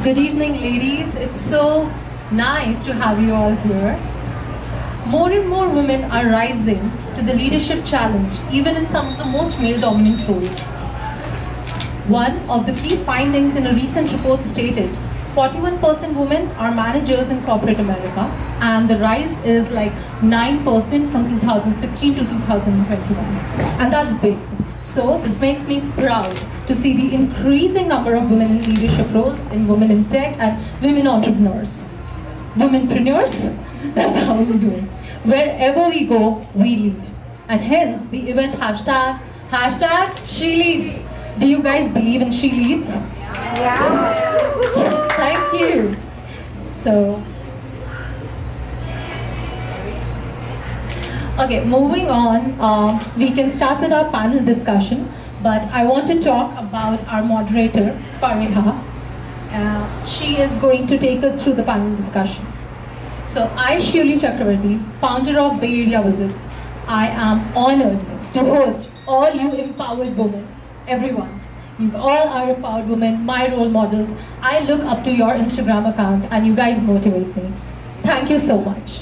Good evening, ladies. It's so nice to have you all here. More and more women are rising to the leadership challenge, even in some of the most male-dominant roles. One of the key findings in a recent report stated 41% women are managers in corporate America, and the rise is like 9% from 2016 to 2021. And that's big. So this makes me proud to see the increasing number of women in leadership roles in women in tech and women entrepreneurs. Womenpreneurs? That's how we do it. Wherever we go, we lead. And hence the event hashtag She Leads. Do you guys believe in She Leads? Yeah. Thank you. So, okay, moving on, we can start with our panel discussion, but I want to talk about our moderator, Fariha. She is going to take us through the panel discussion. So, I, Shiuli Chakravorty, founder of BayAreavisits, I am honored to host all you empowered women, everyone. You all are empowered women, my role models. I look up to your Instagram accounts and you guys motivate me. Thank you so much.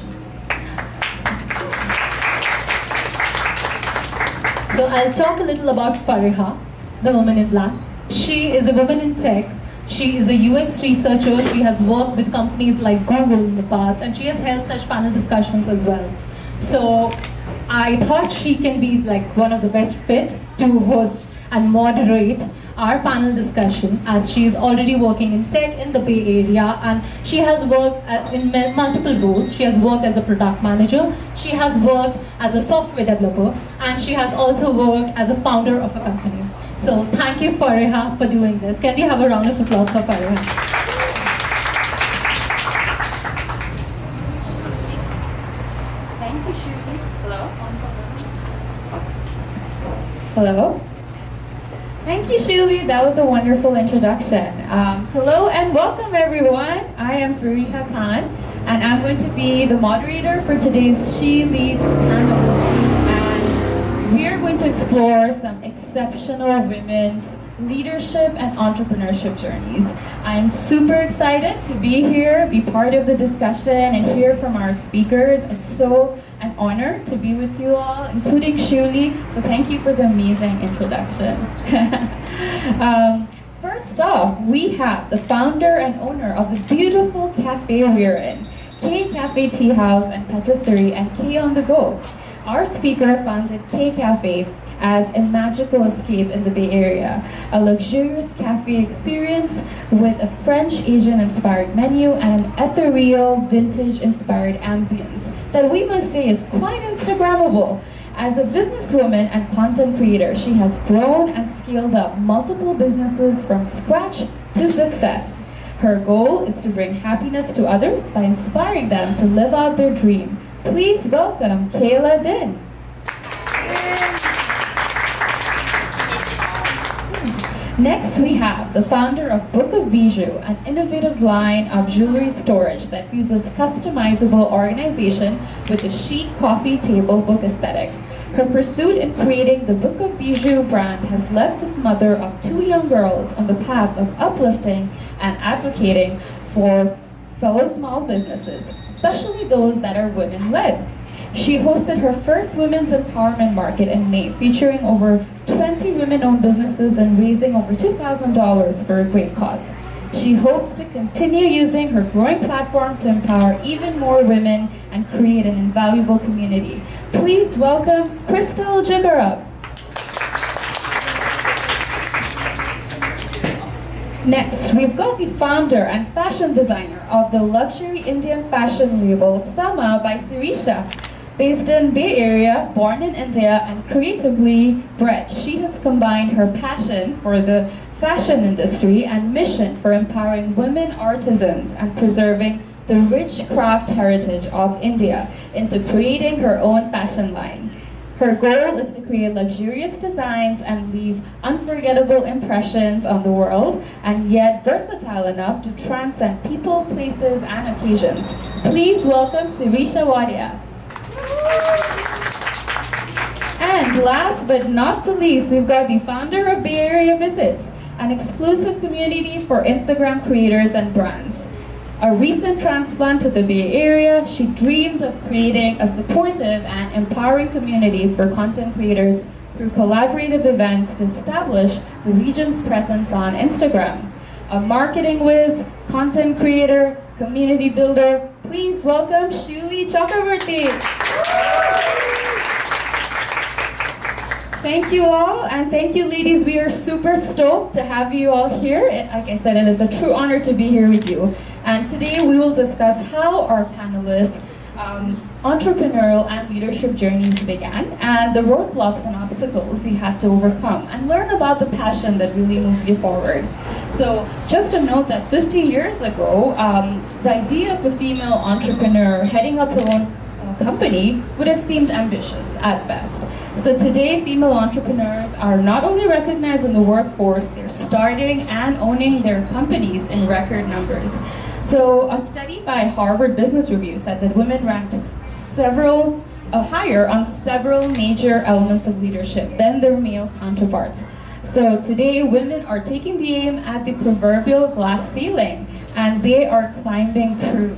So I'll talk a little about Fariha, the woman in black. She is a woman in tech. She is a UX researcher. She has worked with companies like Google in the past, and she has held such panel discussions as well. So I thought she can be like one of the best fit to host and moderate our panel discussion, as she is already working in tech in the Bay Area, and she has worked in multiple roles. She has worked as a product manager, she has worked as a software developer, and she has also worked as a founder of a company. So thank you, Fariha, for doing this. Can we have a round of applause for Fariha? Thank you, Shiuli. Hello? Hello? Thank you, Shiuli. That was a wonderful introduction. Hello and welcome, everyone. I am Fariha Khan, and I'm going to be the moderator for today's She Leads panel. And we are going to explore some exceptional women's leadership and entrepreneurship journeys. I'm super excited to be here, be part of the discussion, and hear from our speakers. It's so an honor to be with you all, including Shiuli. So thank you for the amazing introduction. First off, we have the founder and owner of the beautiful cafe we're in, K Cafe Tea House and Patisserie, and K on the Go. Our speaker founded K Cafe as a magical escape in the Bay Area, a luxurious cafe experience with a French Asian-inspired menu and an ethereal, vintage-inspired ambience that we must say is quite Instagrammable. As a businesswoman and content creator, she has grown and scaled up multiple businesses from scratch to success. Her goal is to bring happiness to others by inspiring them to live out their dream. Please welcome Kayla Din. Next, we have the founder of Book of Bijou, an innovative line of jewelry storage that uses customizable organization with a chic coffee table book aesthetic. Her pursuit in creating the Book of Bijou brand has led this mother of two young girls on the path of uplifting and advocating for fellow small businesses, especially those that are women-led. She hosted her first women's empowerment market in May, featuring over 20 women-owned businesses and raising over $2,000 for a great cause. She hopes to continue using her growing platform to empower even more women and create an invaluable community. Please welcome Crystal Jigarab. Next, we've got the founder and fashion designer of the luxury Indian fashion label SamabySirisha. Based in Bay Area, born in India, and creatively bred, she has combined her passion for the fashion industry and mission for empowering women artisans and preserving the rich craft heritage of India into creating her own fashion line. Her goal is to create luxurious designs and leave unforgettable impressions on the world, and yet versatile enough to transcend people, places, and occasions. Please welcome Sirisha Wadia. And last but not the least, we've got the founder of BayAreavisits, an exclusive community for Instagram creators and brands. A recent transplant to the Bay Area, she dreamed of creating a supportive and empowering community for content creators through collaborative events to establish the region's presence on Instagram. A marketing whiz, content creator, community builder, please welcome Shiuli Chakravorty. Thank you all, and thank you ladies. We are super stoked to have you all here. Like I said, it is a true honor to be here with you. And today we will discuss how our panelists' entrepreneurial and leadership journeys began, and the roadblocks and obstacles you had to overcome, and learn about the passion that really moves you forward. So just to note that 50 years ago, the idea of a female entrepreneur heading up her own company would have seemed ambitious at best. So today, female entrepreneurs are not only recognized in the workforce, they're starting and owning their companies in record numbers. So a study by Harvard Business Review said that women ranked higher on several major elements of leadership than their male counterparts. So today, women are taking the aim at the proverbial glass ceiling, and they are climbing through.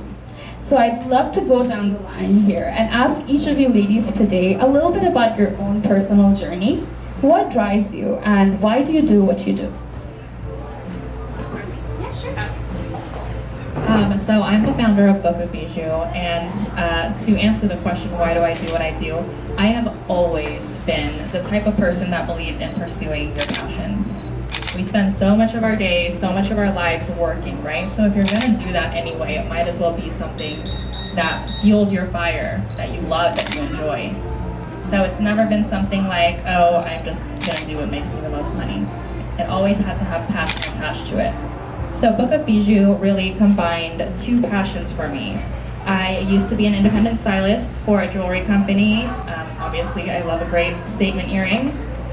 So I'd love to go down the line here and ask each of you ladies today a little bit about your own personal journey. What drives you, and why do you do what you do? Yeah, sure. So I'm the founder of Book of Bijou, and to answer the question, why do I do what I do? I have always been the type of person that believes in pursuing your passions. We spend so much of our days, so much of our lives working, right? So if you're gonna do that anyway, it might as well be something that fuels your fire, that you love, that you enjoy. So it's never been something like, oh, I'm just gonna do what makes me the most money. It always had to have passion attached to it. So Book of Bijou really combined two passions for me. I used to be an independent stylist for a jewelry company. Obviously, I love a great statement earring,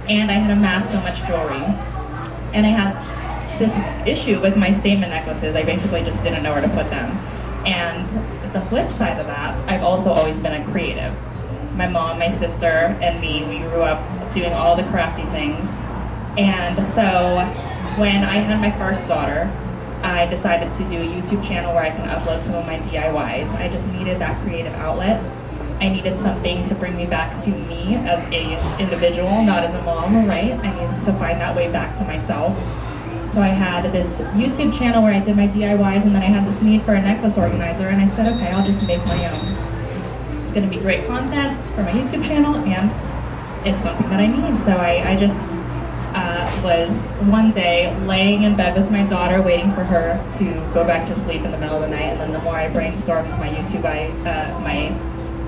and I had amassed so much jewelry. And I had this issue with my statement necklaces. I basically just didn't know where to put them. And the flip side of that, I've also always been a creative. My mom, my sister, and me, we grew up doing all the crafty things. And so when I had my first daughter, I decided to do a YouTube channel where I can upload some of my DIYs. I just needed that creative outlet. I needed something to bring me back to me as an individual, not as a mom, right? I needed to find that way back to myself. So I had this YouTube channel where I did my DIYs, and then I had this need for a necklace organizer, and I said, okay, I'll just make my own. It's gonna be great content for my YouTube channel, and it's something that I need. So I just was one day laying in bed with my daughter, waiting for her to go back to sleep in the middle of the night, and then the more I brainstormed my YouTube, my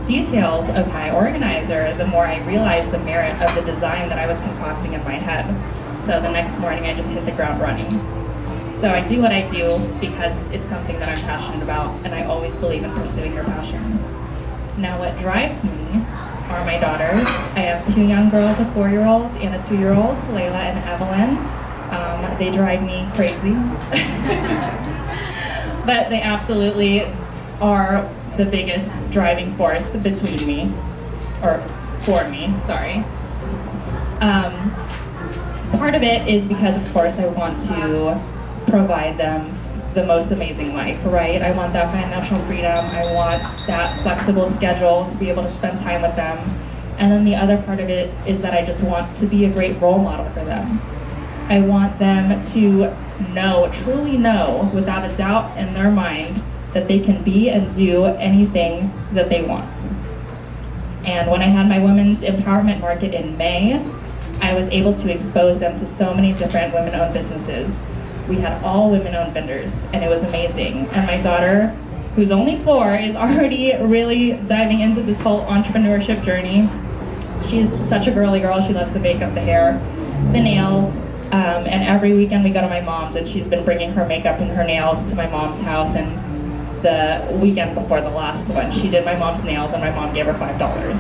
details of my organizer, the more I realized the merit of the design that I was concocting in my head. So the next morning I just hit the ground running. So I do what I do because it's something that I'm passionate about, and I always believe in pursuing your passion. Now what drives me are my daughters. I have two young girls, a 4-year-old and a 2-year-old, Layla and Evelyn. They drive me crazy. But they absolutely are the biggest driving force between me, or for me, sorry. Part of it is because, of course, I want to provide them the most amazing life, right? I want that financial freedom. I want that flexible schedule to be able to spend time with them. And then the other part of it is that I just want to be a great role model for them. I want them to know, truly know, without a doubt in their mind, that they can be and do anything that they want. And when I had my women's empowerment market in May, I was able to expose them to so many different women-owned businesses. We had all women-owned vendors, and it was amazing. And my daughter, who's only 4, is already really diving into this whole entrepreneurship journey. She's such a girly girl. She loves the makeup, the hair, the nails. And every weekend we go to my mom's, and she's been bringing her makeup and her nails to my mom's house. And the weekend before the last one, she did my mom's nails, and my mom gave her $5.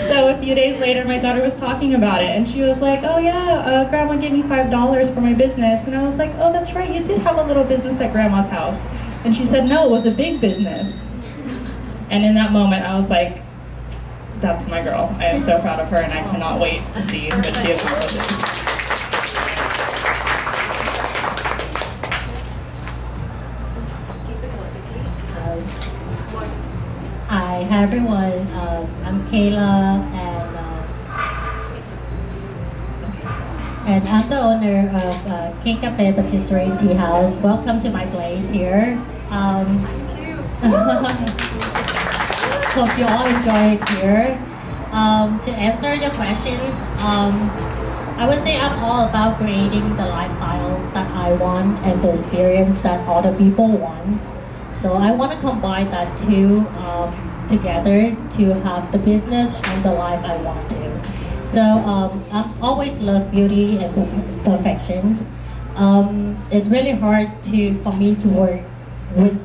So a few days later, my daughter was talking about it, and she was like, oh yeah, Grandma gave me $5 for my business. And I was like, oh, that's right, you did have a little business at Grandma's house. And she said, no, it was a big business. And in that moment, I was like, that's my girl. I am so proud of her, and I cannot wait to see what she accomplishes. Hi everyone, I'm Kayla and I'm the owner of King Cafe Patisserie Tea House. Welcome to my place here. Hope you all enjoy it here. To answer your questions, I would say I'm all about creating the lifestyle that I want and the experience that other people want. So I want to combine that two together to have the business and the life I want to. So I've always loved beauty and perfections. It's really hard for me to work with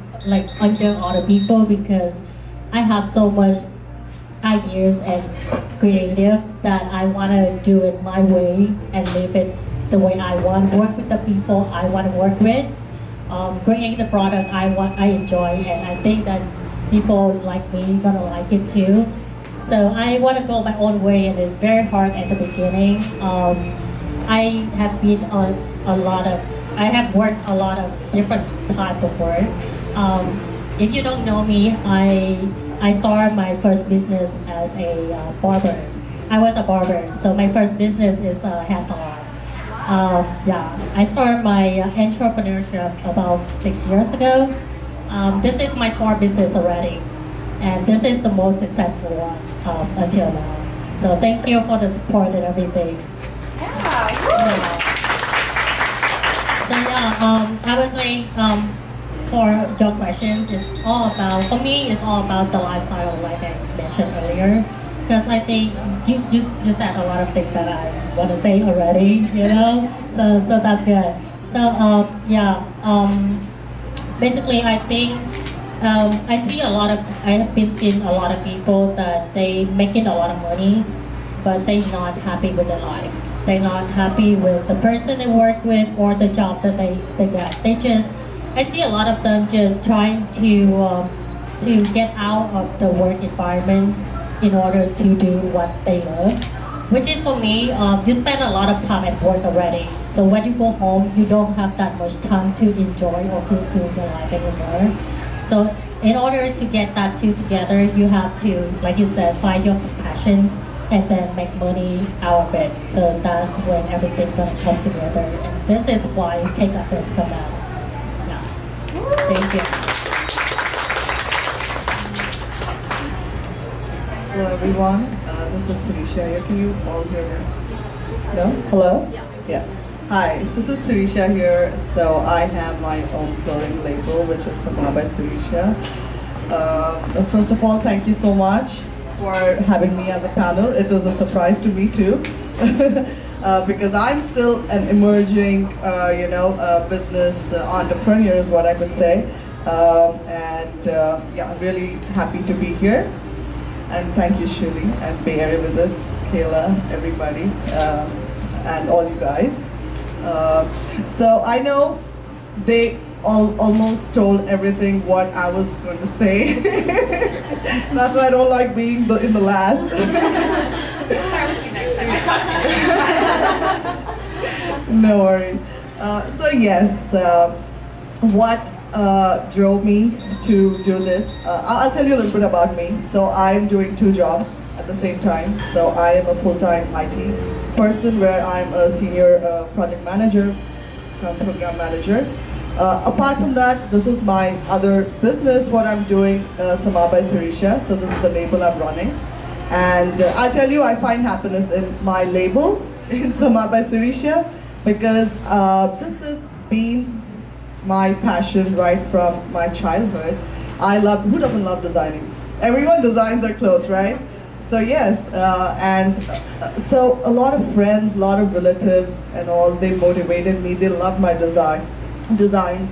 under other people because I have so much ideas and creative that I want to do it my way and live it the way I want. Work with the people I want to work with. Create the product I enjoy, and I think that people like me gonna like it too. So I want to go my own way, and it's very hard at the beginning. I have been on I have worked a lot of different type of work. If you don't know me, I started my first business as a barber. I was a barber, so my first business is a hair salon. I started my entrepreneurship about 6 years ago. This is my fourth business already, and this is the most successful one until now. So thank you for the support and everything. I was saying for your questions, for me, it's all about the lifestyle, like I mentioned earlier. Because I think you said a lot of things that I want to say already, so that's good. So basically I think I have been seeing a lot of people that they making a lot of money, but they're not happy with their life. They're not happy with the person they work with or the job that they get. I see a lot of them just trying to get out of the work environment in order to do what they love, which is for me, you spend a lot of time at work already. So when you go home, you don't have that much time to enjoy or fulfill your life anymore. So in order to get that two together, you have to, like you said, find your passions and then make money out of it. So that's when everything's gonna come together. And this is why Cake Efforts come out. Yeah. Thank you. Hello everyone, this is Sirisha here. Can you all hear me? No? Hello? Yeah. Hi, this is Sirisha here. So I have my own clothing label, which is SamabySirisha. First of all, thank you so much for having me as a panel. It was a surprise to me too, because I'm still an emerging, business entrepreneur is what I could say. I'm really happy to be here. And thank you, Shiuli, and BayAreavisits, Kayla, everybody, and all you guys. So I know they almost stole everything what I was going to say. That's why I don't like being in the last. We'll start with you next time. I talk to you. No worries. So yes, what drove me to do this. I'll tell you a little bit about me. So I'm doing two jobs at the same time. So I am a full-time IT person where I'm a senior project manager, program manager. Apart from that, this is my other business, what I'm doing, SamabySirisha. So this is the label I'm running. And I tell you, I find happiness in my label, in SamabySirisha, because this has been my passion right from my childhood. Who doesn't love designing? Everyone designs their clothes, right? So yes, so a lot of friends, a lot of relatives and all, they motivated me. They loved my designs,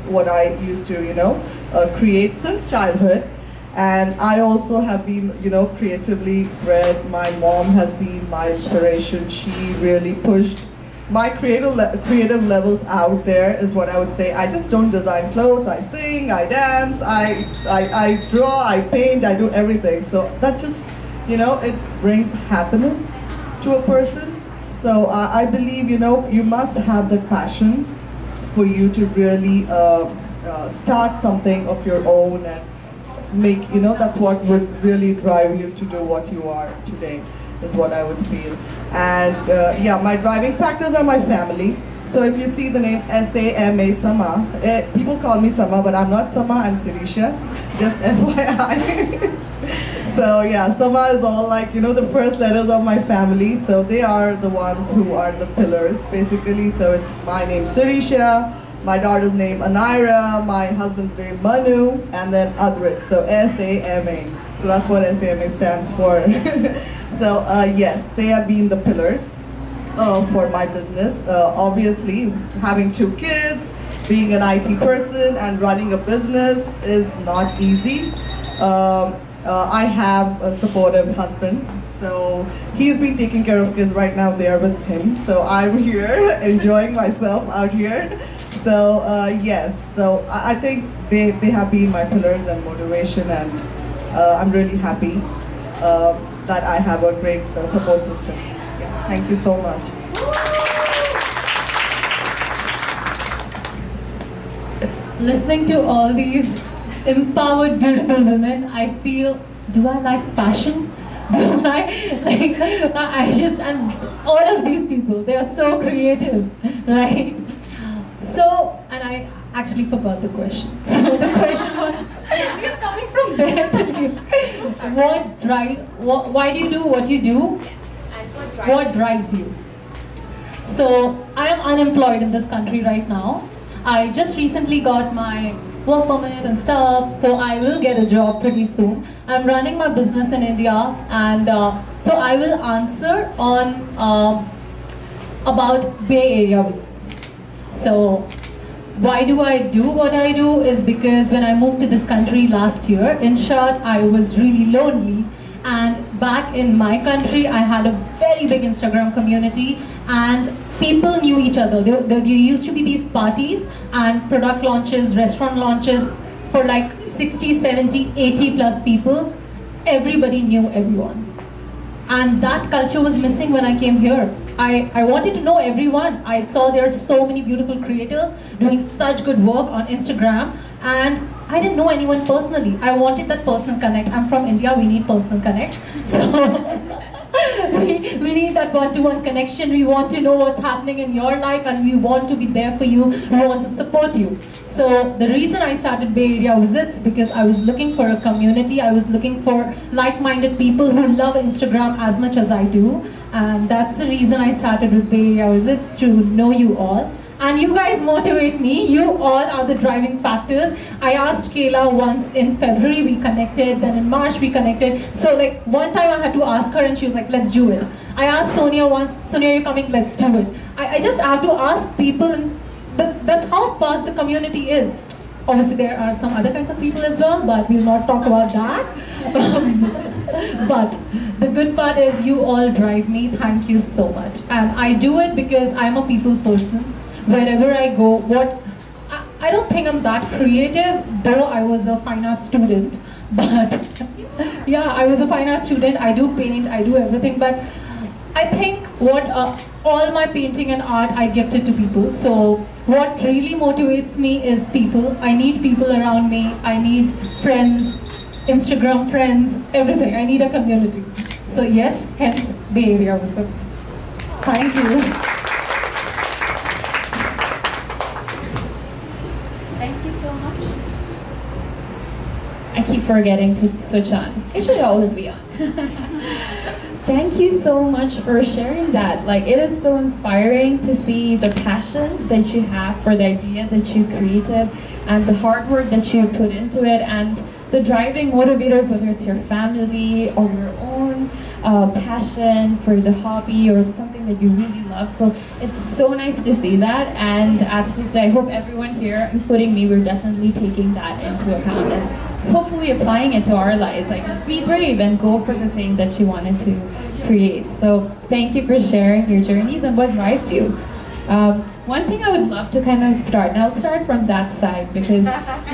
what I used to, create since childhood. And I also have been, creatively bred. My mom has been my inspiration. She really pushed my creative levels out there, is what I would say. I just don't design clothes. I sing, I dance, I draw, I paint, I do everything. So that just, it brings happiness to a person. So I believe, you must have the passion for you to really start something of your own and make, that's what would really drive you to do what you are today, is what I would feel. And yeah, my driving factors are my family. So if you see the name S-A-M-A, Sama, people call me Sama, but I'm not Sama, I'm Sirisha, just FYI. So yeah, Sama is all like, the first letters of my family. So they are the ones who are the pillars, basically. So it's my name, Sirisha, my daughter's name, Anaira, my husband's name, Manu, and then Adrit. So S-A-M-A. So that's what S-A-M-A stands for. So yes, they have been the pillars for my business. Obviously, having 2 kids, being an IT person, and running a business is not easy. I have a supportive husband, so he's been taking care of kids. Right now they are with him, so I'm here enjoying myself out here. So yes, so I think they have been my pillars and motivation, and I'm really happy that I have a great support system. Yeah, thank you so much. Listening to all these empowered, beautiful women, I feel, do I lack passion? Do I just, and all of these people, they are so creative, right? So, and I actually forgot the question. So the question was, it's coming from there to here. Why do you do what you do? What drives you? So, I am unemployed in this country right now. I just recently got my work permit and stuff, so I will get a job pretty soon. I'm running my business in India, and so I will answer on about Bay Area visits. So why do I do what I do is because when I moved to this country last year, in short, I was really lonely. And back in my country, I had a very big Instagram community, and people knew each other. There used to be these parties and product launches, restaurant launches for like 60, 70, 80 plus people. Everybody knew everyone. And that culture was missing when I came here. I wanted to know everyone. I saw there are so many beautiful creators doing such good work on Instagram, and I didn't know anyone personally. I wanted that personal connect. I'm from India, we need personal connect. So we need that one-to-one connection. We want to know what's happening in your life, and we want to be there for you. We want to support you. So the reason I started Bay Area Visits, because I was looking for a community. I was looking for like-minded people who love Instagram as much as I do. And that's the reason I started with Bay Area Visits, to know you all. And you guys motivate me. You all are the driving factors. I asked Kayla once in February, we connected, then in March we connected. So like one time I had to ask her and she was like, let's do it. I asked Sonia once, Sonia, you're coming, let's do it. I just have to ask people, and that's how fast the community is. Obviously there are some other kinds of people as well, but we'll not talk about that. But the good part is you all drive me. Thank you so much. And I do it because I'm a people person. Wherever I go, I don't think I'm that creative, though I was a fine art student. But yeah, I was a fine art student. I do paint, I do everything. But I think all my painting and art I gifted to people. So what really motivates me is people. I need people around me. I need friends, Instagram friends, everything. I need a community. So yes, hence Bay Area Visits. Thank you. Thank you so much. I keep forgetting to switch on. It should always be on. Thank you so much for sharing that. Like, it is so inspiring to see the passion that you have for the idea that you created, and the hard work that you put into it, and the driving motivators, whether it's your family or your own passion for the hobby or something that you really love. So it's so nice to see that, and absolutely, I hope everyone here, including me, we're definitely taking that into account and hopefully applying it to our lives. Like, be brave and go for the thing that you wanted to create. So thank you for sharing your journeys and what drives you. One thing I would love to kind of start, and I'll start from that side because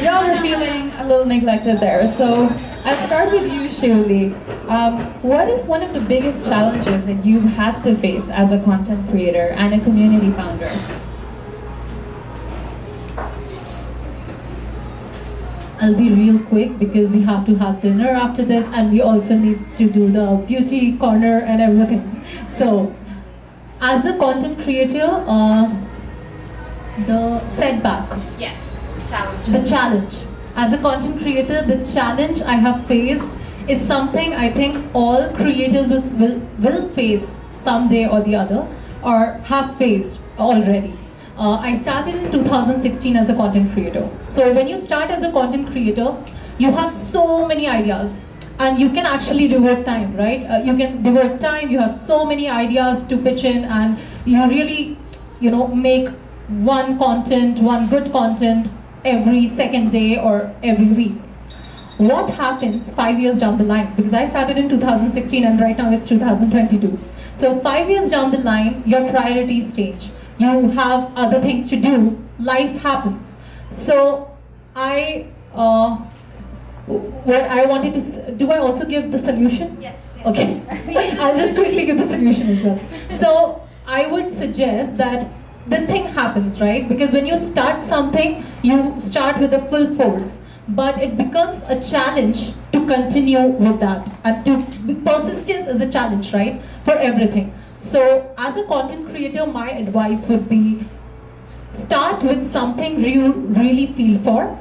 y'all are feeling a little neglected there. So I'll start with you, Shiuli. What is one of the biggest challenges that you've had to face as a content creator and a community founder? I'll be real quick because we have to have dinner after this, and we also need to do the beauty corner and everything. So, as a content creator, the setback, Yes, challenge. the challenge. As a content creator, the challenge I have faced is something I think all creators will face someday or the other, or have faced already. I started in 2016 as a content creator. So when you start as a content creator, you have so many ideas, and you can actually devote time, right? You can devote time, you have so many ideas to pitch in, and you really, make one good content every second day or every week. What happens 5 years down the line? Because I started in 2016 and right now it's 2022. So 5 years down the line, your priorities change. You have other things to do, life happens. So what I wanted to, do I also give the solution? Yes. Okay, I'll just quickly give the solution as well. So I would suggest that this thing happens, right? Because when you start something, you start with a full force, but it becomes a challenge to continue with that, and persistence is a challenge, right? For everything. So as a content creator, my advice would be start with something you really feel for.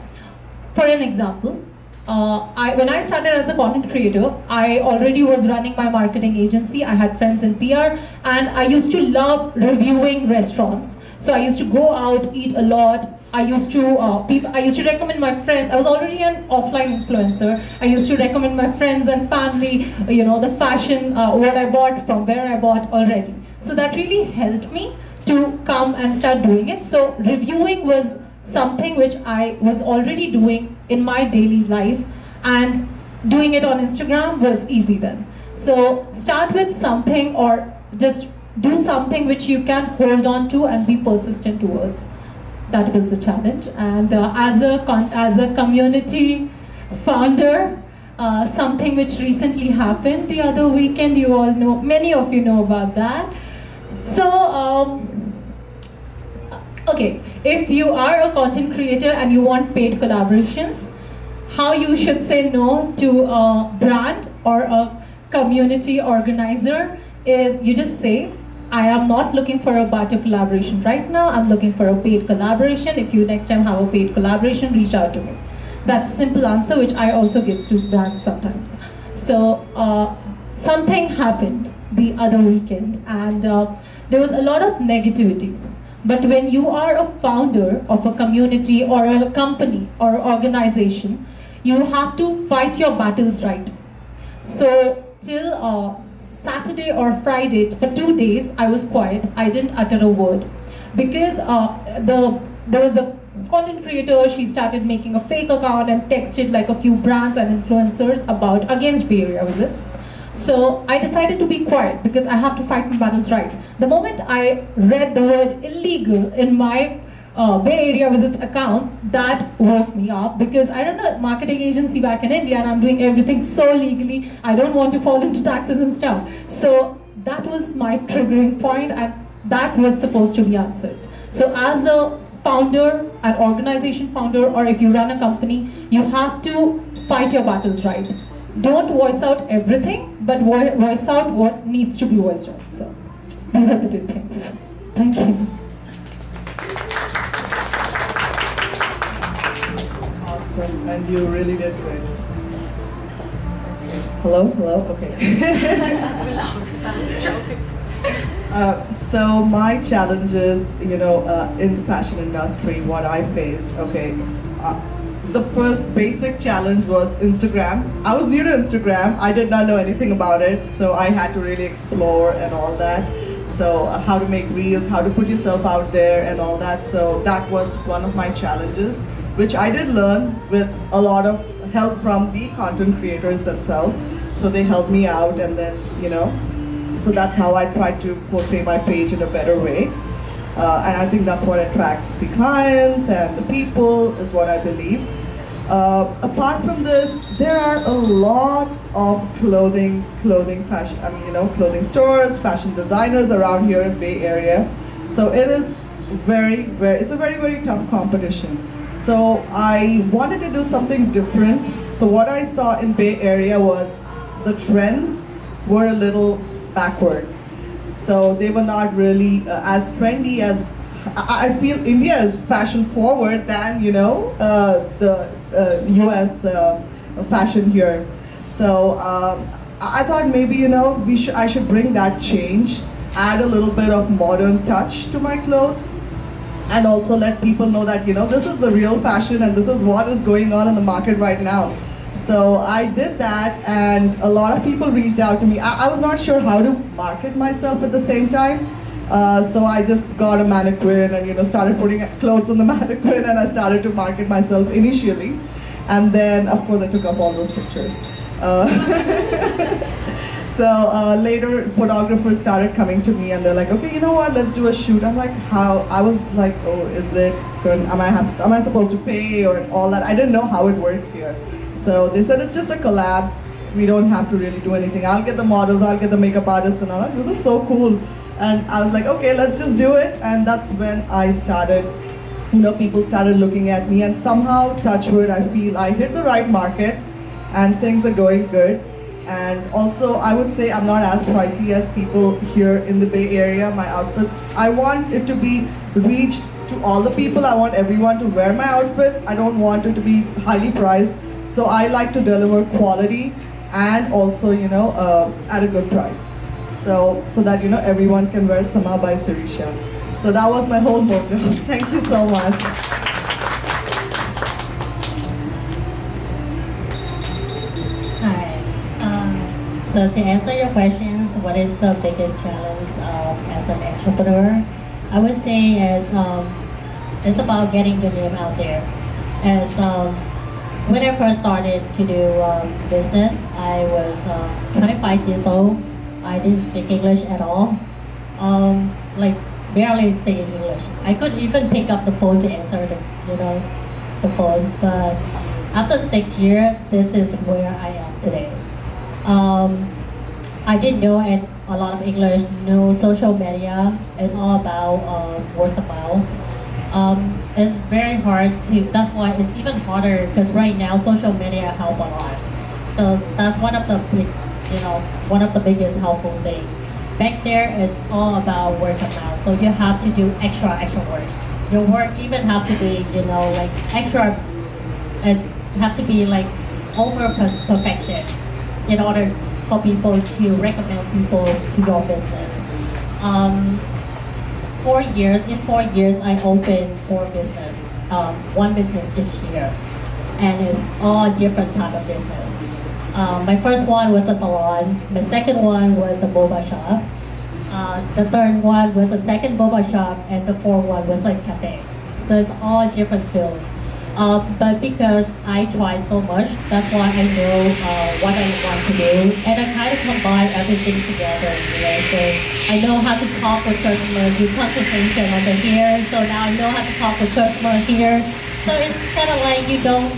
For an example, when I started as a content creator, I already was running my marketing agency. I had friends in PR, and I used to love reviewing restaurants. So I used to go out, eat a lot. I used to recommend my friends. I was already an offline influencer. I used to recommend my friends and family, the fashion, what I bought, from where I bought already. So that really helped me to come and start doing it. So reviewing was something which I was already doing in my daily life, and doing it on Instagram was easy then. So start with something, or just do something which you can hold on to and be persistent towards. That was the challenge. And as a community founder, something which recently happened the other weekend, you all know, many of you know about that. So, okay, if you are a content creator and you want paid collaborations, how you should say no to a brand or a community organizer is you just say, I am not looking for a barter collaboration right now, I'm looking for a paid collaboration. If you next time have a paid collaboration, reach out to me. That's a simple answer which I also give to brands sometimes. So something happened the other weekend, and there was a lot of negativity. But when you are a founder of a community or a company or organization, you have to fight your battles right. So till Saturday or Friday, for 2 days, I was quiet. I didn't utter a word. Because there was a content creator, she started making a fake account and texted like a few brands and influencers against BayAreavisits. So I decided to be quiet because I have to fight my battles right. The moment I read the word illegal in my BayAreavisits account, that woke me up, because I run a marketing agency back in India and I'm doing everything so legally. I don't want to fall into taxes and stuff. So that was my triggering point, and that was supposed to be answered. So as a founder, an organization founder, or if you run a company, you have to fight your battles right. Don't voice out everything, but voice out what needs to be voiced out. So these are the two things. Thank you. Awesome, and you really did great. Hello, okay. So my challenges, in the fashion industry, what I faced, okay. The first basic challenge was Instagram. I was new to Instagram. I did not know anything about it, so I had to really explore and all that. So how to make reels, how to put yourself out there and all that. So that was one of my challenges, which I did learn with a lot of help from the content creators themselves. So they helped me out, and then, so that's how I tried to portray my page in a better way. And I think that's what attracts the clients and the people, is what I believe. Apart from this, there are a lot of clothing fashion, clothing stores, fashion designers around here in Bay Area. So it is it's a very, very tough competition. So I wanted to do something different. So what I saw in Bay Area was the trends were a little backward. So they were not really as trendy as I feel India is fashion forward than the US fashion here. So I thought maybe I should bring that change, add a little bit of modern touch to my clothes, and also let people know that this is the real fashion and this is what is going on in the market right now. So I did that, and a lot of people reached out to me. I was not sure how to market myself at the same time. So I just got a mannequin and started putting clothes on the mannequin, and I started to market myself initially. And then of course I took up all those pictures. So later photographers started coming to me and they're like, okay, you know what, let's do a shoot. I'm like, how? I was like, oh, is it good? Am I supposed to pay or all that? I didn't know how it works here. So they said it's just a collab. We don't have to really do anything. I'll get the models, I'll get the makeup artists, and all that. This is so cool. And I was like, okay, let's just do it. And that's when I started, people started looking at me, and somehow, touch wood, I feel I hit the right market and things are going good. And also, I would say I'm not as pricey as people here in the Bay Area. My outfits, I want it to be reached to all the people. I want everyone to wear my outfits. I don't want it to be highly priced. So I like to deliver quality and also, at a good price. So that, everyone can wear SamabySirisha. So that was my whole motto. Thank you so much. Hi. So to answer your questions, what is the biggest challenge as an entrepreneur? I would say it's about getting the name out there. As when I first started to do business, I was 25 years old. I didn't speak English at all, like barely speaking English. I couldn't even pick up the phone to answer the phone. But after 6 years, this is where I am today. I didn't know a lot of English, no social media. It's all about word of mouth. It's very hard to, that's why it's even harder, because right now social media help a lot. So that's one of the big, one of the biggest helpful things. Back there is all about word of mouth. So you have to do extra work. Your work even have to be, like extra, have to be like over perfections in order for people to recommend people to your business. 4 years, in 4 years, I opened 4 business, one business each year, and it's all different type of business. My first one was a salon, my second one was a boba shop, the third one was a second boba shop, and the fourth one was a cafe. So it's all different field. But because I tried so much, that's why I know what I want to do, and I kind of combine everything together. So I know how to talk with customer, do consultation on the here. So now I know how to talk with customer here. So it's kind of like you don't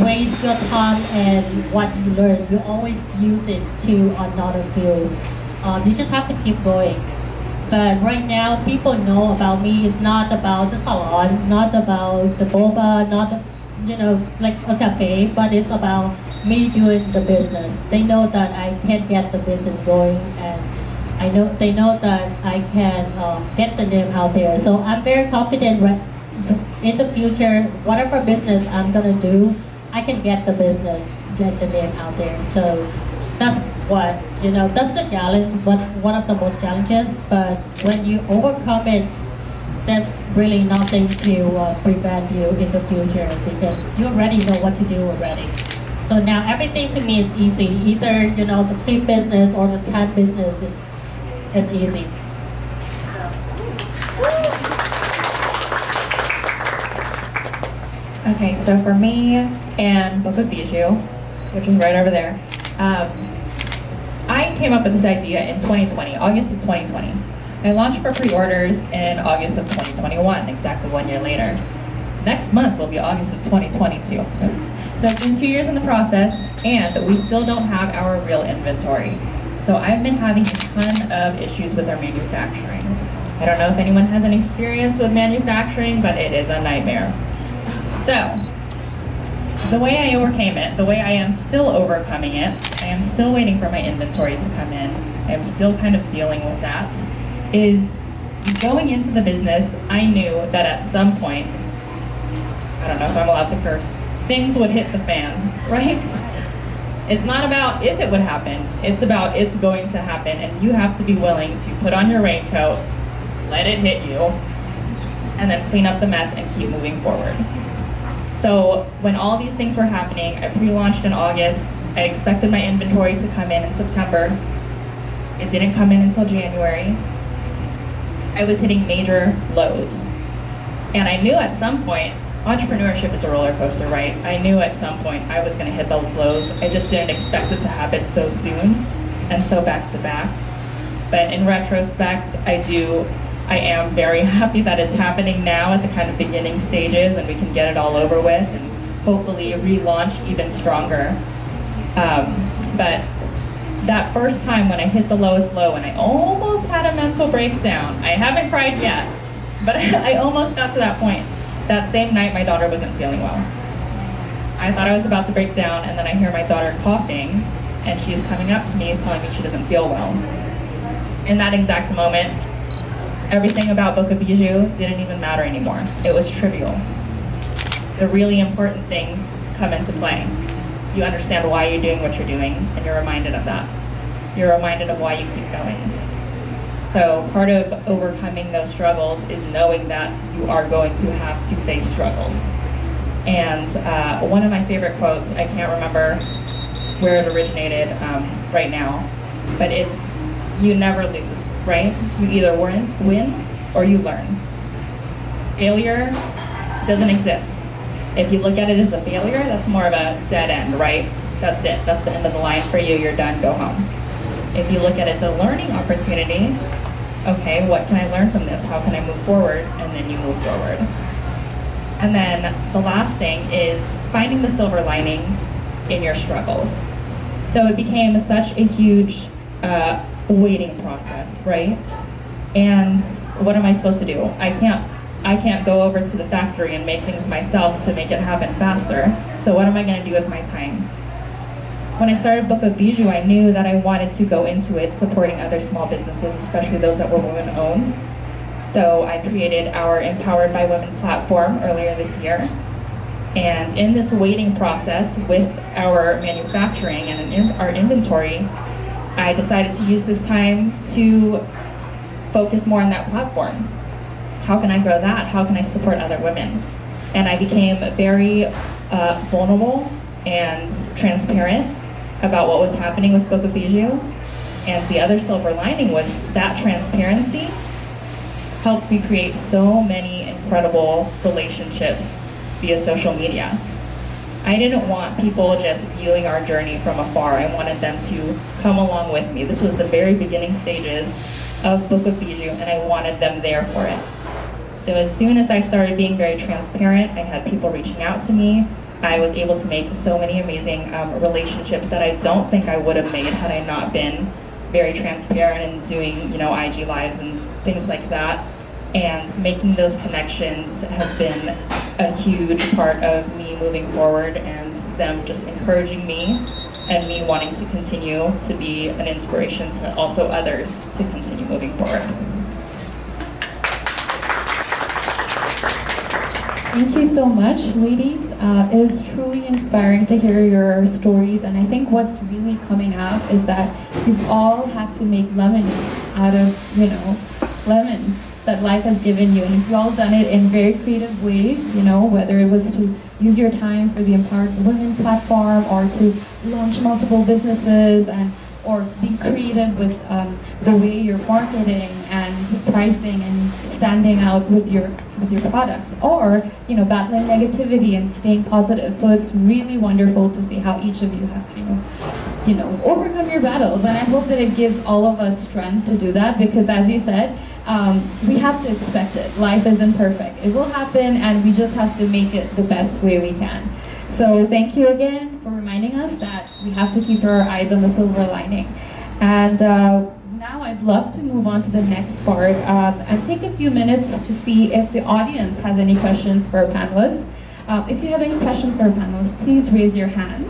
waste your time and what you learn. You always use it to another field. You just have to keep going. But right now, people know about me. It's not about the salon, not about the boba, not, like a cafe, but it's about me doing the business. They know that I can get the business going, and they know that I can get the name out there. So I'm very confident in the future, whatever business I'm gonna do, I can get the business, get the name out there. So that's what, that's the challenge, but one of the most challenges. But when you overcome it, there's really nothing to prevent you in the future, because you already know what to do already. So now everything to me is easy. Either, the 5th business or the 10th business is easy. Okay, so for me and Book of Bijou, which is right over there, I came up with this idea in 2020, August of 2020. I launched for pre-orders in August of 2021, exactly 1 year later. Next month will be August of 2022. So it's been 2 years in the process, and we still don't have our real inventory. So I've been having a ton of issues with our manufacturing. I don't know if anyone has any experience with manufacturing, but it is a nightmare. So, the way I overcame it, the way I am still overcoming it, I am still waiting for my inventory to come in, I am still kind of dealing with that, is going into the business, I knew that at some point, I don't know if I'm allowed to curse, things would hit the fan, right? It's not about if it would happen, it's about it's going to happen, and you have to be willing to put on your raincoat, let it hit you, and then clean up the mess and keep moving forward. So when all these things were happening, I pre-launched in August, I expected my inventory to come in September. It didn't come in until January. I was hitting major lows. And I knew at some point, entrepreneurship is a roller coaster, right? I knew at some point I was gonna hit those lows. I just didn't expect it to happen so soon and so back to back. But in retrospect, I am very happy that it's happening now at the kind of beginning stages and we can get it all over with and hopefully relaunch even stronger. But that first time when I hit the lowest low and I almost had a mental breakdown, I haven't cried yet, but I almost got to that point. That same night, my daughter wasn't feeling well. I thought I was about to break down, and then I hear my daughter coughing, and she's coming up to me telling me she doesn't feel well. In that exact moment, everything about Book of Bijou didn't even matter anymore. It was trivial. The really important things come into play. You understand why you're doing what you're doing, and you're reminded of that. You're reminded of why you keep going. So part of overcoming those struggles is knowing that you are going to have to face struggles. And one of my favorite quotes, I can't remember where it originated right now, but it's, you never lose, right? You either win or you learn. Failure doesn't exist. If you look at it as a failure, that's more of a dead end, right? That's it, that's the end of the line for you, you're done, go home. If you look at it as a learning opportunity, okay, what can I learn from this? How can I move forward? And then you move forward. And then the last thing is finding the silver lining in your struggles. So it became such a huge waiting process, right? And what am I supposed to do? I can't go over to the factory and make things myself to make it happen faster. So what am I gonna do with my time? When I started Book of Bijou, I knew that I wanted to go into it supporting other small businesses, especially those that were women-owned. So I created our Empowered by Women platform earlier this year. And in this waiting process with our manufacturing and our inventory, I decided to use this time to focus more on that platform. How can I grow that? How can I support other women? And I became very vulnerable and transparent about what was happening with Book of Bijou. And the other silver lining was that transparency helped me create so many incredible relationships via social media. I didn't want people just viewing our journey from afar. I wanted them to come along with me. This was the very beginning stages of Book of Bijou, and I wanted them there for it. So as soon as I started being very transparent, I had people reaching out to me. I was able to make so many amazing relationships that I don't think I would have made had I not been very transparent and doing, IG lives and things like that. And making those connections has been a huge part of me moving forward and them just encouraging me and me wanting to continue to be an inspiration to also others to continue moving forward. Thank you so much, ladies. It is truly inspiring to hear your stories, and I think what's really coming out is that you've all had to make lemonade out of, lemons that life has given you, and you've all done it in very creative ways, whether it was to use your time for the Empowered Women platform or to launch multiple businesses or be creative with the way you're marketing and pricing and standing out with your products, or battling negativity and staying positive. So it's really wonderful to see how each of you have overcome your battles, and I hope that it gives all of us strength to do that, because as you said, we have to expect it. Life isn't perfect. It will happen, and we just have to make it the best way we can. So thank you again for reminding us that we have to keep our eyes on the silver lining. And now I'd love to move on to the next part and take a few minutes to see if the audience has any questions for our panelists. If you have any questions for our panelists, please raise your hand.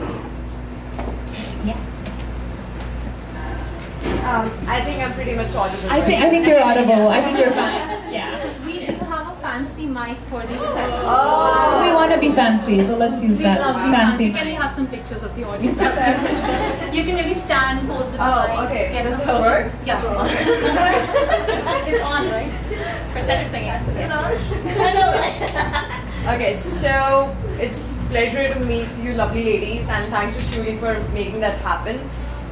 I think I'm pretty much audible. I think you're audible. I think you're fine. Yeah. We do have a fancy mic for the effect. We want to be fancy, so let's use that fancy. Can we have some pictures of the audience? You can maybe stand, pose with the mic. Okay. Get Does some this closer. work? Yeah. It's on, right? Presenter singing. Okay, so it's pleasure to meet you lovely ladies, and thanks to Shiuli for making that happen,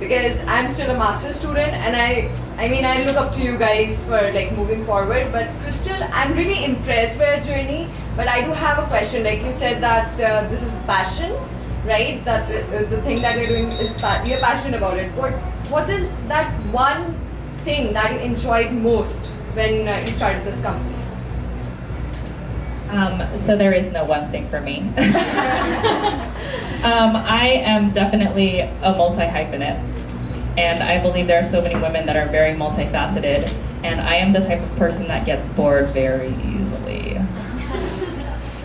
because I'm still a master's student, and I mean I look up to you guys for like moving forward. But Crystal, I'm really impressed by your journey, but I do have a question. Like you said that this is passion, right? That the thing that you're doing is you're passionate about it. What is that one thing that you enjoyed most when you started this company? So there is no one thing for me. I am definitely a multi-hyphenate, and I believe there are so many women that are very multifaceted, and I am the type of person that gets bored very easily.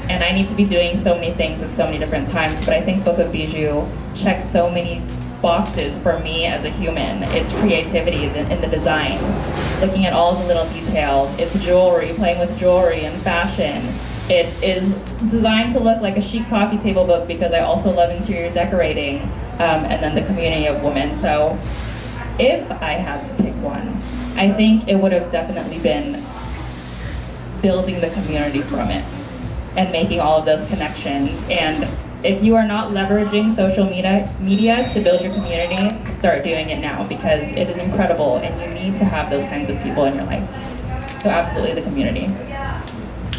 And I need to be doing so many things at so many different times, but I think Book of Bijou checks so many boxes for me as a human. It's creativity in the design, looking at all the little details. It's jewelry, playing with jewelry and fashion. It is designed to look like a chic coffee table book because I also love interior decorating, and then the community of women. So if I had to pick one, I think it would have definitely been building the community from it and making all of those connections. And if you are not leveraging social media to build your community, start doing it now, because it is incredible and you need to have those kinds of people in your life. So absolutely the community.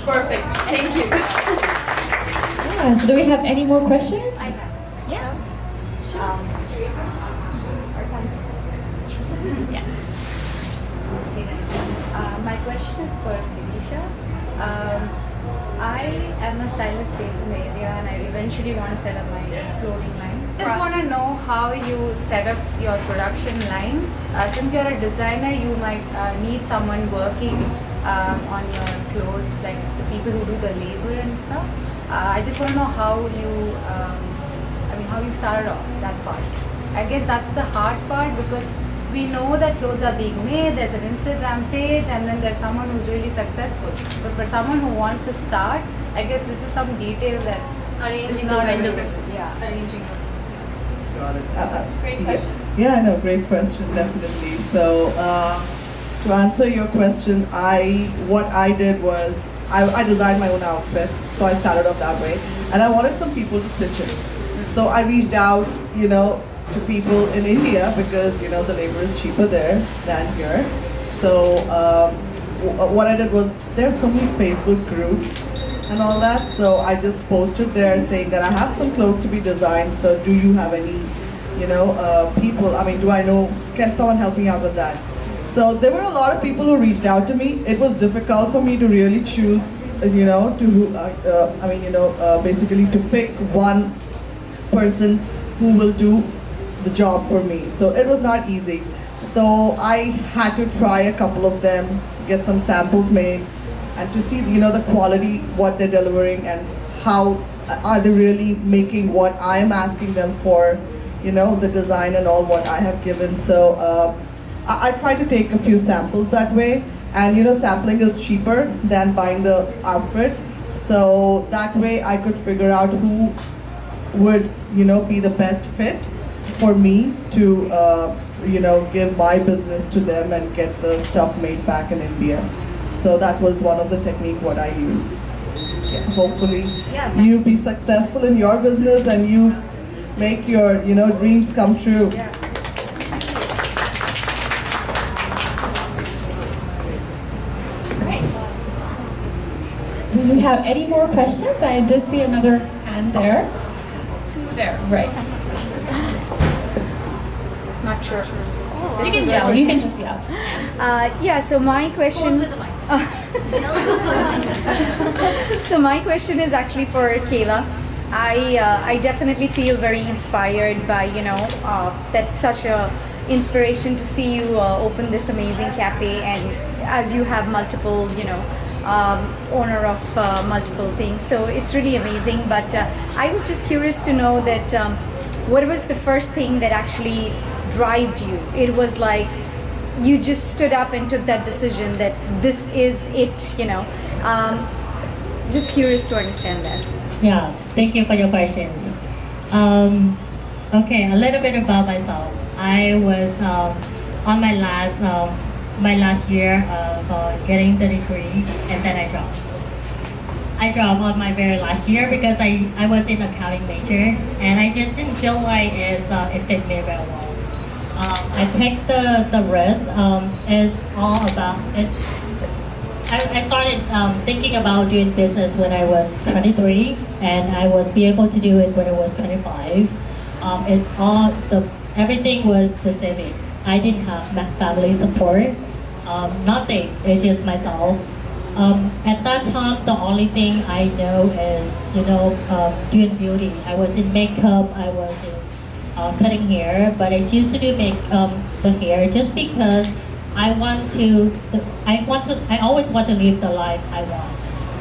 Perfect. Thank you. Yeah, so do we have any more questions? Yeah. My question is for Sirisha. I am a stylist based in the area, and I eventually want to set up my clothing line. I just want to know how you set up your production line. Since you're a designer, you might need someone working on your clothes, like the people who do the labor and stuff. I just want to know how you started off that part. I guess that's the hard part, because we know that clothes are being made, there's an Instagram page, and then there's someone who's really successful. But for someone who wants to start, I guess this is some detail that Arranging is the not vendors. Yeah. Arranging. Got it. Great question. Yeah, no, great question, definitely. So, to answer your question, what I did was, I designed my own outfit, so I started off that way, and I wanted some people to stitch it. So I reached out, to people in India, because the labor is cheaper there than here. So what I did was, there are so many Facebook groups and all that, so I just posted there saying that I have some clothes to be designed, so do you have any people, can someone help me out with that? So there were a lot of people who reached out to me. It was difficult for me to really choose, basically to pick one person who will do the job for me. So it was not easy. So I had to try a couple of them, get some samples made, and to see the quality, what they're delivering, and how are they really making what I am asking them for, the design and all what I have given. So I try to take a few samples that way, and sampling is cheaper than buying the outfit. So that way I could figure out who would be the best fit for me to give my business to them and get the stuff made back in India. So that was one of the technique what I used. Yeah, hopefully you be successful in your business and you make your dreams come true. Do you have any more questions? I did see another hand there. Two there. Right. Not sure. You can yell. You can just yell. So my question. Pose with the mic. So my question is actually for Kayla. I definitely feel very inspired by that's such a inspiration to see you open this amazing cafe, and as you have multiple owner of multiple things. So it's really amazing. But I was just curious to know that what was the first thing that actually drove you? It was like you just stood up and took that decision that this is it, just curious to understand that. Yeah, thank you for your questions. Okay, a little bit about myself. I was on my last year of getting the degree, and then I dropped. I dropped on my very last year because I was in accounting major, and I just didn't feel like it fit me very well. I take the risk. It's all about. I started thinking about doing business when I was 23, and I was be able to do it when I was 25. Everything was specific. I didn't have family support, nothing. It's just myself. At that time, the only thing I know is doing beauty. I was in makeup. I was in cutting hair, but I used to do the hair just because I always want to live the life I want.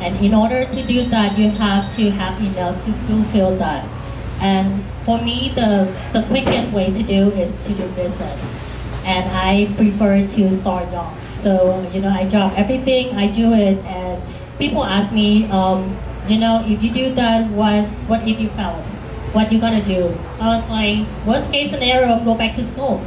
And in order to do that, you have to have enough to fulfill that. And for me, the quickest way to do is to do business. And I prefer to start young. So, I drop everything, I do it, and people ask me, if you do that, what if you fail? What you gonna do? I was like, worst case scenario, go back to school.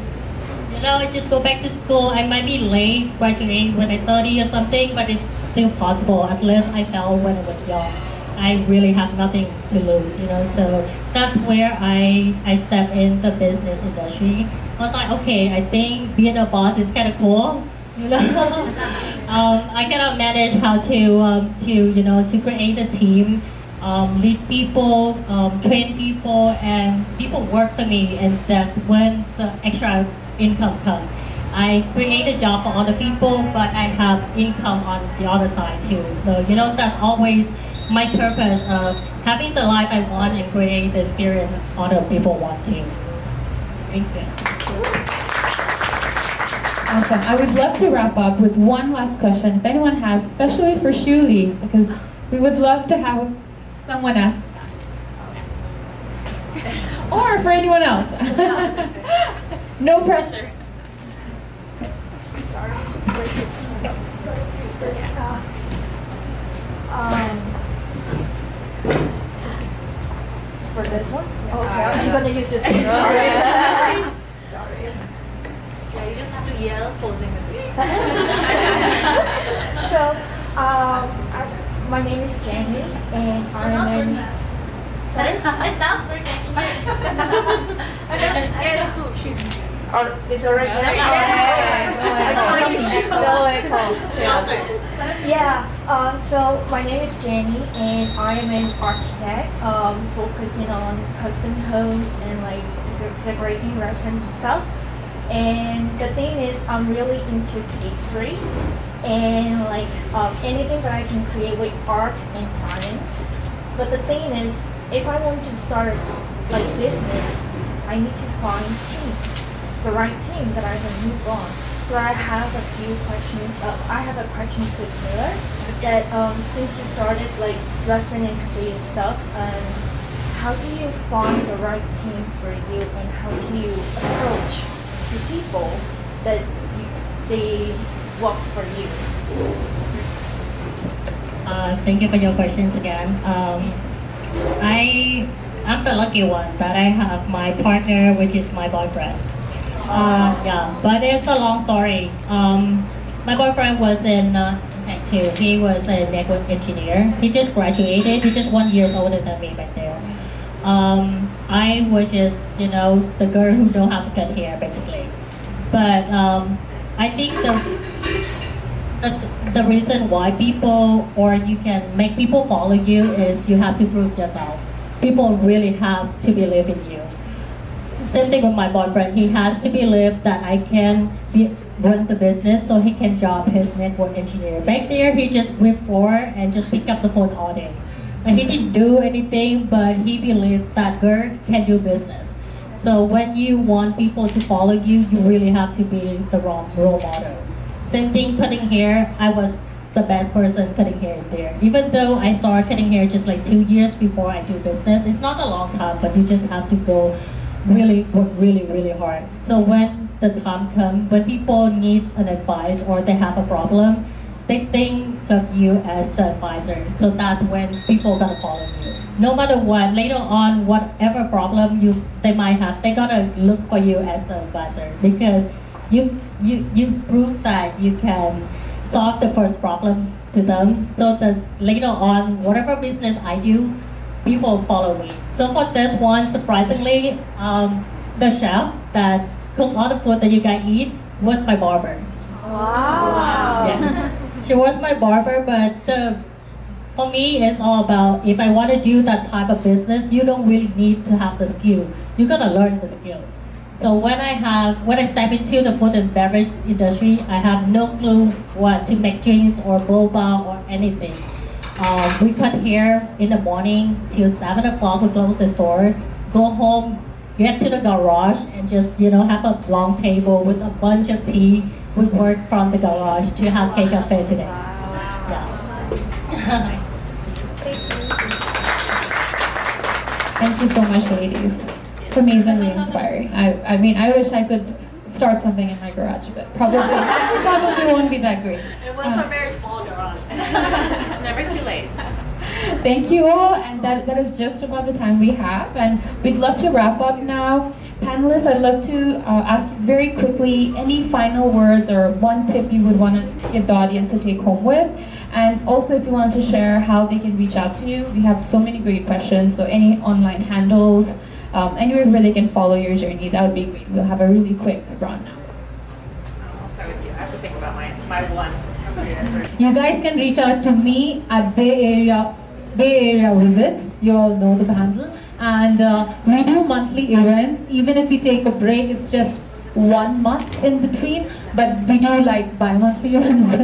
Just go back to school. I might be late graduating when I'm 30 or something, but it's still possible. At least I fell when I was young. I really have nothing to lose, So that's where I stepped in the business industry. I was like, okay, I think being a boss is kind of cool. I cannot manage how to create a team, lead people, train people, and people work for me, and that's when the extra income comes. I create a job for other people, but I have income on the other side too. So that's always my purpose of having the life I want and create the experience other people want to. Thank you. Awesome. I would love to wrap up with one last question. If anyone has, especially for Shiuli, because we would love to have someone ask that. Or for anyone else. No pressure. Sorry. For this one? Okay, I'm gonna use this one. Sorry. Sorry. Yeah, you just have to yell posing with this. So, my name is Jamie, and I'm in. Sorry? That's for Jackie. Yeah, it's cool. Shoot. It's alright. Yeah. So my name is Jenny, and I am an architect, focusing on custom homes and like decorating restaurants and stuff. And the thing is, I'm really into pastry and like anything that I can create with art and science. But the thing is, if I want to start like business, I need to find teams, the right team that I can move on. So I have a few questions. I have a question to Taylor. That since you started like restaurant and cafe and stuff, how do you find the right team for you, and how do you approach to people that they work for you? Thank you for your questions again. I'm the lucky one that I have my partner, which is my boyfriend. Yeah, but it's a long story. My boyfriend was in Tech 2. He was a network engineer. He just graduated. He's just 1 year older than me back there. I was just, the girl who know how to cut hair, basically. But I think the reason why people, or you can make people follow you, is you have to prove yourself. People really have to believe in you. Same thing with my boyfriend. He has to believe that I can run the business, so he can job his network engineer. Back there, he just whipped forward and just pick up the phone all day. And he didn't do anything, but he believed that girl can do business. So when you want people to follow you, you really have to be the role model. Same thing, cutting hair. I was the best person cutting hair in there. Even though I started cutting hair just like 2 years before I do business, it's not a long time, but you just have to work really hard. So when the time comes, when people need an advice or they have a problem, they think of you as the advisor. So that's when people gonna follow you. No matter what, later on, whatever problem they might have, they gonna look for you as the advisor because you prove that you can solve the first problem to them. So that later on, whatever business I do, people follow me. So for this one, surprisingly, the chef that cooked all the food that you guys eat was my barber. Wow. Yes. She was my barber, but for me, it's all about if I want to do that type of business, you don't really need to have the skill. You gotta learn the skill. So when I step into the food and beverage industry, I have no clue what to make drinks or boba or anything. We cut hair in the morning till 7 o'clock. We close the store, go home, get to the garage, and just have a long table with a bunch of tea. We work from the garage to have cake cafe today. Yes. Thank you so much, ladies. It's amazingly inspiring. I mean, I wish I could start something in my garage, but probably won't be that great. It was a very small garage. It's never too late. Thank you all, and that is just about the time we have, and we'd love to wrap up now. Panelists, I'd love to ask very quickly any final words or one tip you would want to give the audience to take home with, and also if you want to share how they can reach out to you. We have so many great questions, so any online handles, anywhere where they can follow your journey, that would be great. We'll have a really quick run now. I'll start with you. I have to think about my one. You guys can reach out to me at BayAreavisits. You all know the handle. And we do monthly events. Even if we take a break, it's just 1 month in between. But we do like bi-monthly events.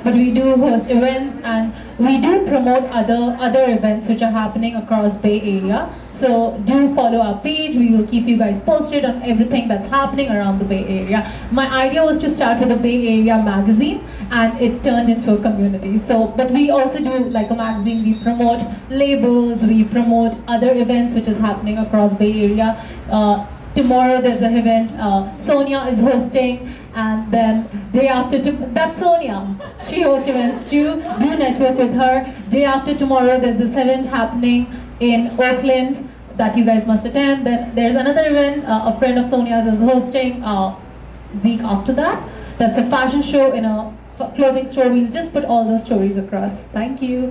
But we do host events, and we do promote other events which are happening across Bay Area. So do follow our page. We will keep you guys posted on everything that's happening around the Bay Area. My idea was to start with a Bay Area magazine, and it turned into a community. So, but we also do like a magazine. We promote labels. We promote other events which is happening across Bay Area. Tomorrow there's an event Sonia is hosting, and then day after, that's Sonia. She hosts events too. Do network with her. Day after tomorrow there's this event happening in Oakland that you guys must attend. Then there's another event a friend of Sonia's is hosting week after that. That's a fashion show in a clothing store. We'll just put all those stories across. Thank you.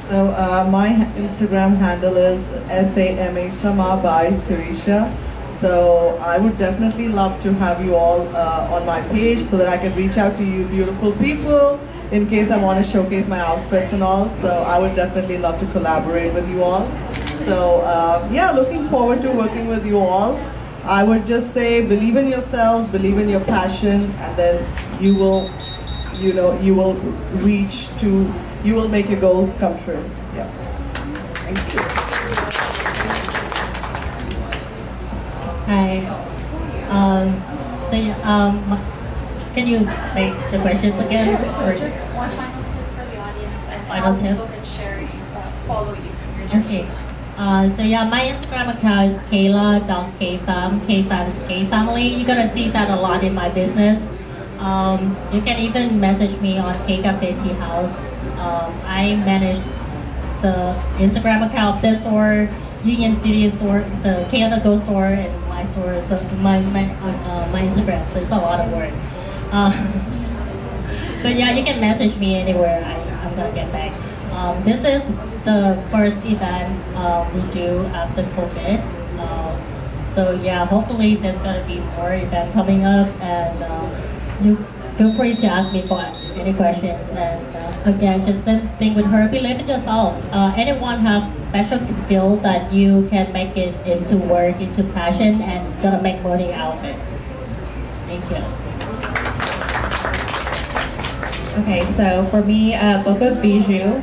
So my Instagram handle is SamabySirisha. So I would definitely love to have you all on my page so that I can reach out to you beautiful people in case I want to showcase my outfits and all. So I would definitely love to collaborate with you all. So yeah, looking forward to working with you all. I would just say believe in yourself, believe in your passion, and then you will reach to, you will make your goals come true. Yeah. Thank you. Hi. Can you say the questions again? So just one final tip for the audience and Final how tip? people can follow you in your journey. Okay. So yeah, my Instagram account is Kayla.kfam. Kfam is K family. You're gonna see that a lot in my business. You can even message me on K Cafe Tea House. I manage the Instagram account of this store, Union City store, the Canada Go store, and my store. So my Instagram. So it's a lot of work. But yeah, you can message me anywhere. I'm gonna get back. This is the first event we do after COVID. So yeah, hopefully there's gonna be more event coming up, and you feel free to ask me for any questions. And again, just same thing with her. Believe in yourself. Anyone have special skill that you can make it into work, into passion, and gonna make money out of it. Thank you. Okay, so for me, Book of Bijou,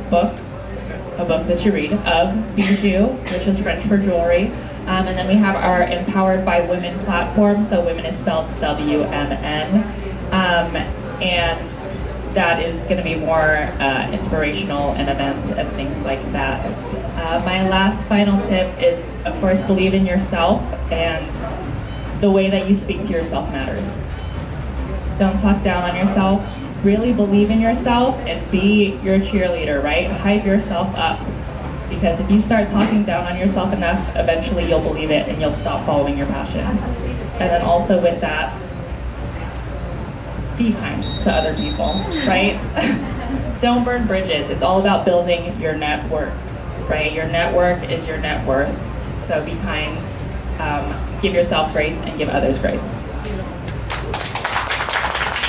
a book that you read, of Bijou, which is French for jewelry. And then we have our Empowered by Women platform, so women is spelled WMN. And that is going to be more inspirational and events and things like that. My last final tip is, of course, believe in yourself, and the way that you speak to yourself matters. Don't talk down on yourself. Really believe in yourself and be your cheerleader, right? Hype yourself up. Because if you start talking down on yourself enough, eventually you'll believe it and you'll stop following your passion. And then also with that, be kind to other people, right? Don't burn bridges. It's all about building your network, right? Your network is your net worth. So be kind, give yourself grace, and give others grace.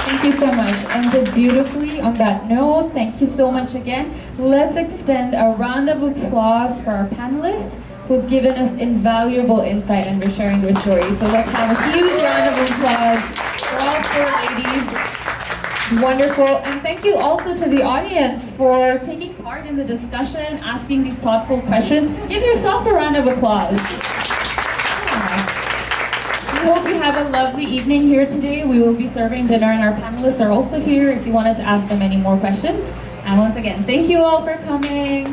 Thank you so much. Ended beautifully on that note. Thank you so much again. Let's extend a round of applause for our panelists who've given us invaluable insight and for sharing their stories. So let's have a huge round of applause for all four ladies. Wonderful. And thank you also to the audience for taking part in the discussion, asking these thoughtful questions. Give yourself a round of applause. We hope you have a lovely evening here today. We will be serving dinner and our panelists are also here if you wanted to ask them any more questions. And once again, thank you all for coming.